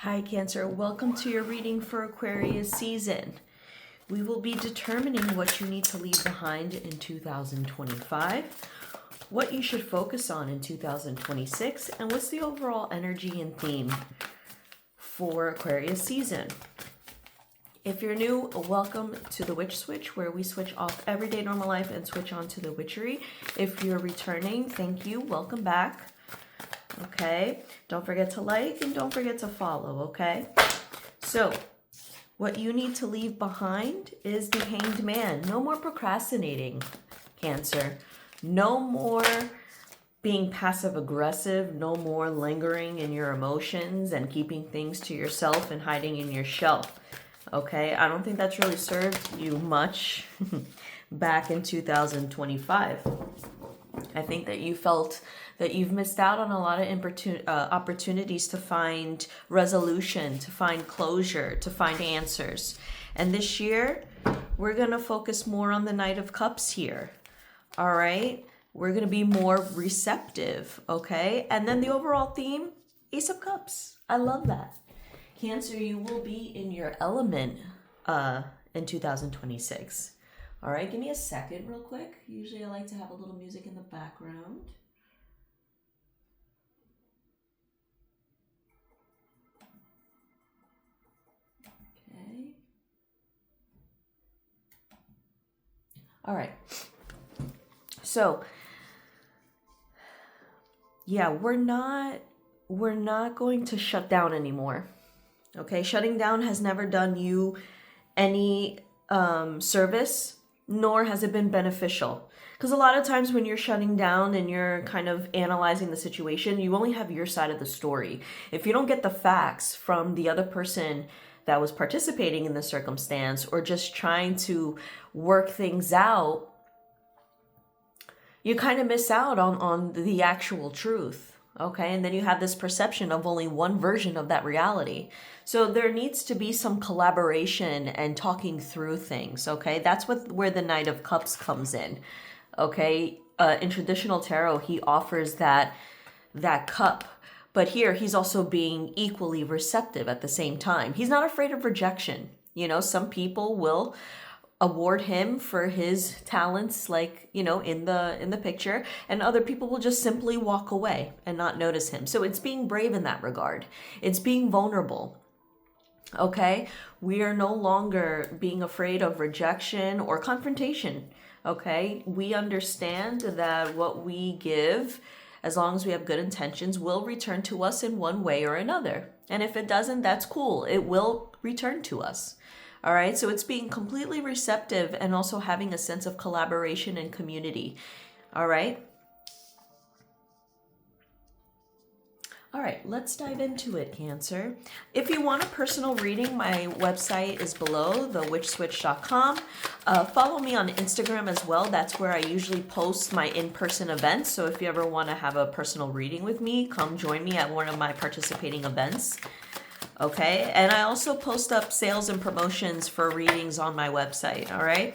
Hi Cancer, welcome to your reading for Aquarius season. We will be determining what you need to leave behind in 2025, what you should focus on in 2026, and what's the overall energy and theme for Aquarius season. If you're new, welcome to the Witch Switch, where we switch off everyday normal life and switch on to the witchery. If you're returning, thank you, welcome back. Okay, don't forget to like and don't forget to follow, okay? So, what you need to leave behind is the Hanged Man. No more procrastinating, Cancer. No more being passive aggressive. No more lingering in your emotions and keeping things to yourself and hiding in your shell. Okay, I don't think that's really served you much back in 2025. I think that you felt that you've missed out on a lot of opportunities to find resolution, to find closure, to find answers. And this year, we're going to focus more on the Knight of Cups here. All right? We're going to be more receptive, okay? And then the overall theme, Ace of Cups. I love that. Cancer, you will be in your element in 2026. All right, give me a second real quick. Usually I like to have a little music in the background. Okay. All right. So, yeah, we're not going to shut down anymore. Okay, shutting down has never done you any service, nor has it been beneficial. Because a lot of times when you're shutting down and you're kind of analyzing the situation, you only have your side of the story. If you don't get the facts from the other person that was participating in the circumstance or just trying to work things out, you kind of miss out on the actual truth. Okay, and then you have this perception of only one version of that reality. So there needs to be some collaboration and talking through things, okay? That's where the Knight of Cups comes in, okay? In traditional tarot, he offers that cup, but here he's also being equally receptive at the same time. He's not afraid of rejection. You know, some people will award him for his talents, like, you know, in the picture, and other people will just simply walk away and not notice him. So it's being brave in that regard. It's being vulnerable. Okay, we are no longer being afraid of rejection or confrontation. Okay, we understand that what we give, as long as we have good intentions, will return to us in one way or another. And if it doesn't, that's cool. It will return to us. All right, so it's being completely receptive and also having a sense of collaboration and community. All right. All right, let's dive into it, Cancer. If you want a personal reading, my website is below, thewitchswitch.com. Follow me on Instagram as well. That's where I usually post my in-person events. So if you ever want to have a personal reading with me, come join me at one of my participating events. Okay, and I also post up sales and promotions for readings on my website, all right?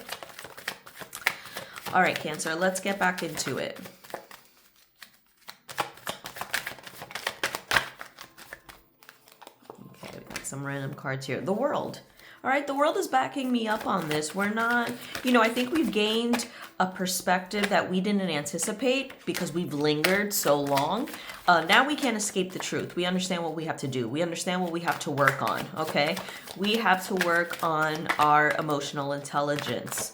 All right, Cancer, let's get back into it. Okay, we got some random cards here. The World. All right, the World is backing me up on this. We're not, you know, I think we've gained a perspective that we didn't anticipate because we've lingered so long. Now we can't escape the truth. We understand what we have to do. We understand what we have to work on, okay? We have to work on our emotional intelligence.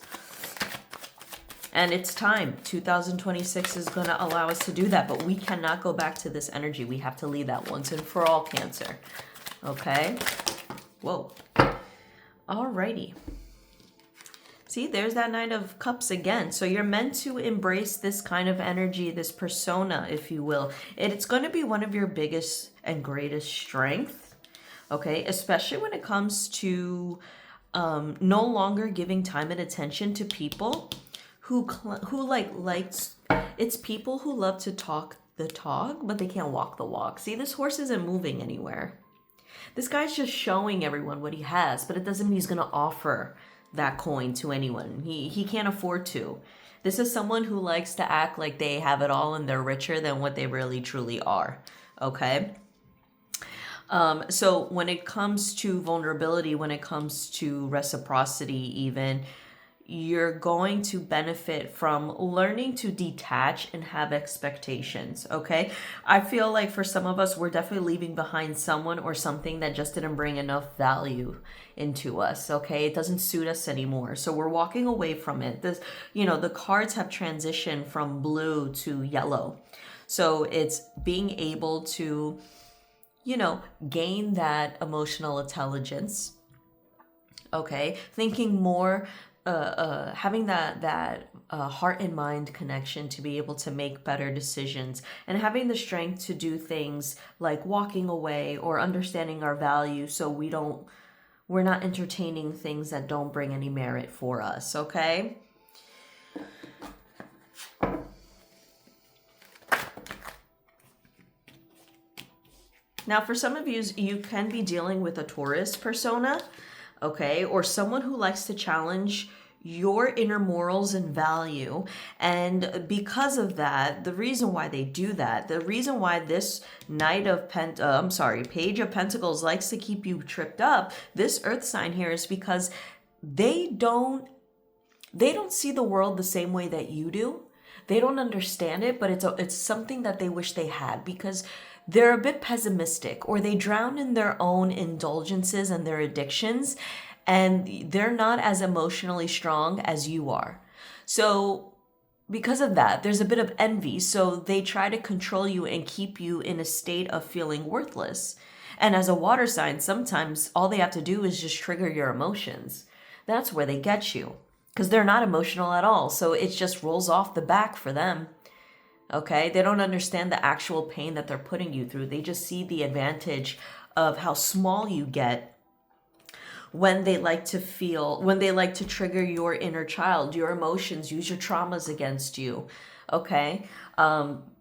And it's time. 2026 is going to allow us to do that, but we cannot go back to this energy. We have to leave that once and for all, Cancer. Okay? Whoa. Alrighty. See, there's that Knight of Cups again. So you're meant to embrace this kind of energy, this persona, if you will. It's going to be one of your biggest and greatest strengths, okay? Especially when it comes to no longer giving time and attention to people who likes. It's people who love to talk the talk, but they can't walk the walk. See, this horse isn't moving anywhere. This guy's just showing everyone what he has, but it doesn't mean he's going to offer that coin to anyone. He can't afford to. This is someone who likes to act like they have it all and they're richer than what they really truly are. Okay? So when it comes to vulnerability, when it comes to reciprocity, even, you're going to benefit from learning to detach and have expectations, okay? I feel like for some of us, we're definitely leaving behind someone or something that just didn't bring enough value into us, okay? It doesn't suit us anymore. So we're walking away from it. This, the cards have transitioned from blue to yellow. So it's being able to, gain that emotional intelligence, okay? Thinking more, having that heart and mind connection to be able to make better decisions, and having the strength to do things like walking away or understanding our value, so we're not entertaining things that don't bring any merit for us, okay? Now, for some of you, you can be dealing with a Taurus persona, okay, or someone who likes to challenge your inner morals and value. And because of that, the reason why they do that, the reason why this Page of Pentacles likes to keep you tripped up, this earth sign here, is because they don't see the world the same way that you do. They don't understand it, but it's something that they wish they had, because they're a bit pessimistic, or they drown in their own indulgences and their addictions, and they're not as emotionally strong as you are. So because of that, there's a bit of envy. So they try to control you and keep you in a state of feeling worthless. And as a water sign, sometimes all they have to do is just trigger your emotions. That's where they get you, because they're not emotional at all. So it just rolls off the back for them. Okay, they don't understand the actual pain that they're putting you through. They just see the advantage of how small you get when they like to trigger your inner child, your emotions, use your traumas against you. Okay,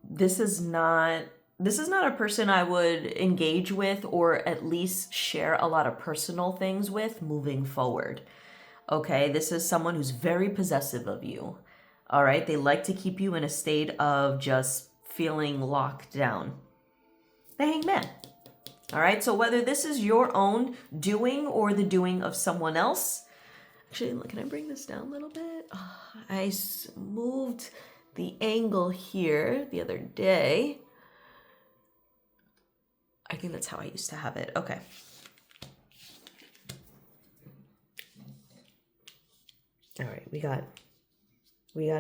this is not a person I would engage with, or at least share a lot of personal things with moving forward. Okay, this is someone who's very possessive of you. All right, they like to keep you in a state of just feeling locked down. The Hangman. All right, so whether this is your own doing or the doing of someone else. Actually, can I bring this down a little bit? Oh, I moved the angle here the other day. I think that's how I used to have it. Okay. All right, we got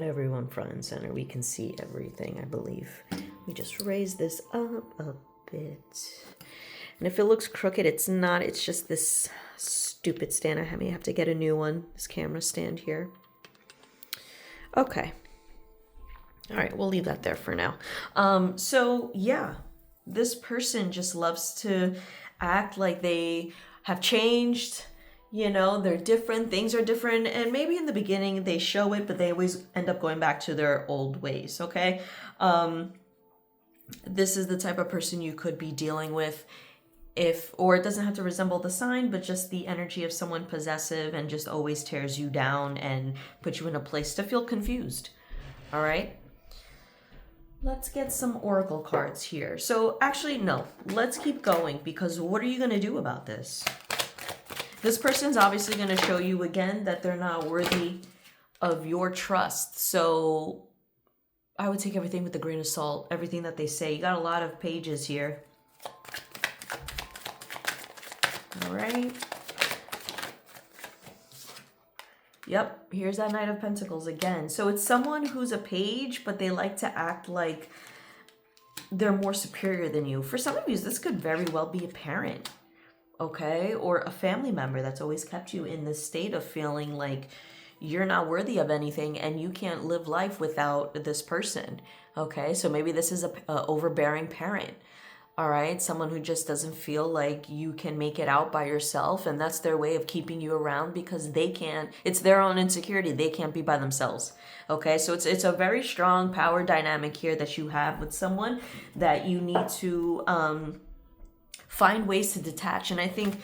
everyone front and center. We can see everything, I believe. We just raise this up a bit. And if it looks crooked, it's not. It's just this stupid stand. I may have to get a new one. This camera stand here. Okay. All right, we'll leave that there for now. So yeah, this person just loves to act like they have changed. They're different. Things are different. And maybe in the beginning they show it, but they always end up going back to their old ways, okay? This is the type of person you could be dealing with, or it doesn't have to resemble the sign, but just the energy of someone possessive and just always tears you down and puts you in a place to feel confused, all right? Let's get some oracle cards here. So actually, no, let's keep going, because what are you going to do about this? This person's obviously going to show you again that they're not worthy of your trust. So I would take everything with a grain of salt, everything that they say. You got a lot of pages here. All right. Yep, here's that Knight of Pentacles again. So it's someone who's a page, but they like to act like they're more superior than you. For some of you, this could very well be a parent, okay? Or a family member that's always kept you in this state of feeling like you're not worthy of anything and you can't live life without this person, okay? So maybe this is a overbearing parent. All right, someone who just doesn't feel like you can make it out by yourself, and that's their way of keeping you around because they can't. It's their own insecurity. They can't be by themselves. Okay, so it's a very strong power dynamic here that you have with someone that you need to find ways to detach. And I think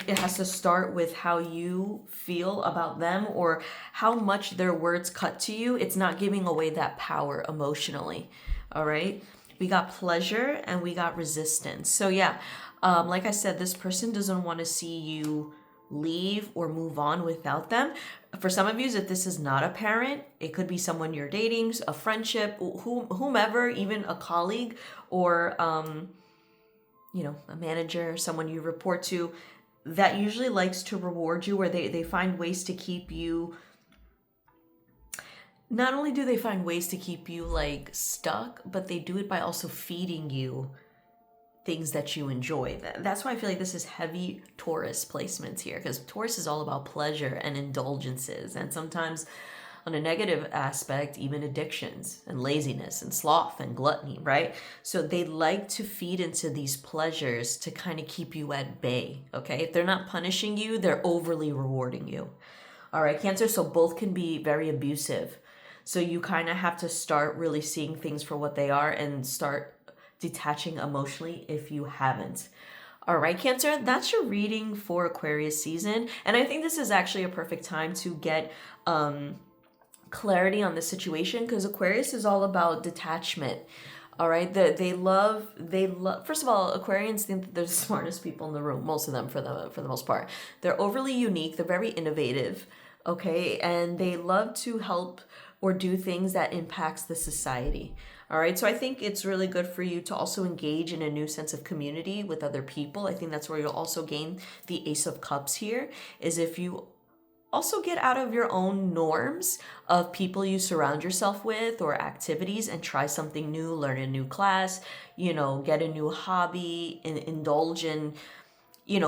it has to start with how you feel about them or how much their words cut to you. It's not giving away that power emotionally. All right. we got pleasure, and we got resistance. So yeah, like I said, this person doesn't want to see you leave or move on without them. For some of you, if this is not a parent, it could be someone you're dating, a friendship, whomever, even a colleague, or a manager, someone you report to, that usually likes to reward you, or they find ways to keep you. Not only do they find ways to keep you like stuck, but they do it by also feeding you things that you enjoy. That's why I feel like this is heavy Taurus placements here, because Taurus is all about pleasure and indulgences, and sometimes on a negative aspect, even addictions and laziness and sloth and gluttony, right? So they like to feed into these pleasures to kind of keep you at bay, okay? If they're not punishing you, they're overly rewarding you. All right, Cancer, so both can be very abusive. So you kind of have to start really seeing things for what they are and start detaching emotionally if you haven't. All right, Cancer, that's your reading for Aquarius season. And I think this is actually a perfect time to get clarity on the situation, because Aquarius is all about detachment. All right, they love. First of all, Aquarians think that they're the smartest people in the room. Most of them, for the most part, they're overly unique. They're very innovative. Okay, and they love to help or do things that impacts the society. All right, so I think it's really good for you to also engage in a new sense of community with other people. I think that's where you'll also gain the Ace of Cups here, is if you also get out of your own norms of people you surround yourself with or activities and try something new, learn a new class, get a new hobby, and indulge in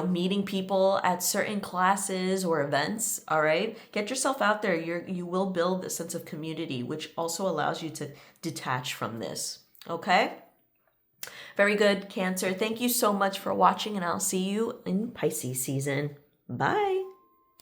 meeting people at certain classes or events. All right, get yourself out there. You will build a sense of community, which also allows you to detach from this. Okay, very good, Cancer. Thank you so much for watching, and I'll see you in Pisces season. Bye.